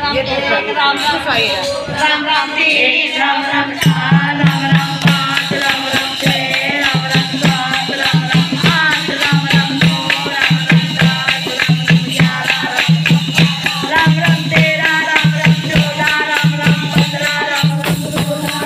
राम एक राम राम राम राम तीन राम राम चार राम राम पाँच राम राम छः राम राम सात राम राम आठ राम राम नौ राम राम 10 राम राम 11 राम राम 13 राम राम 14 राम राम 15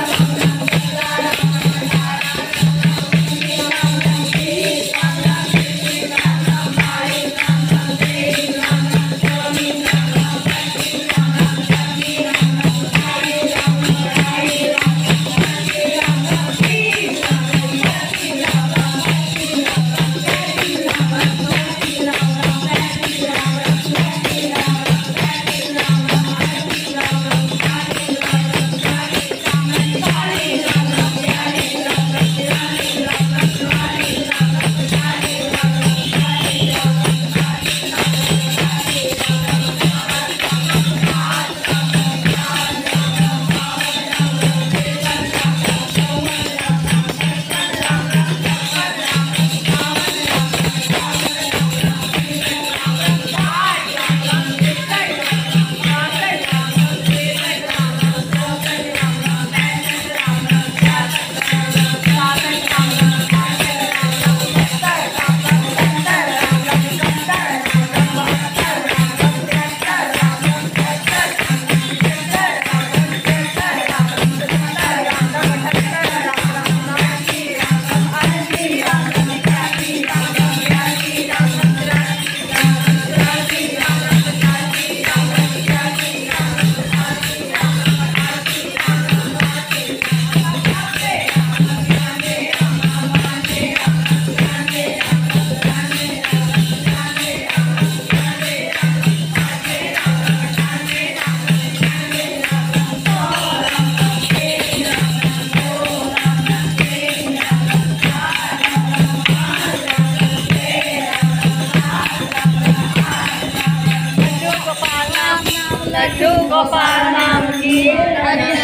लड्डू गोपाल नाम की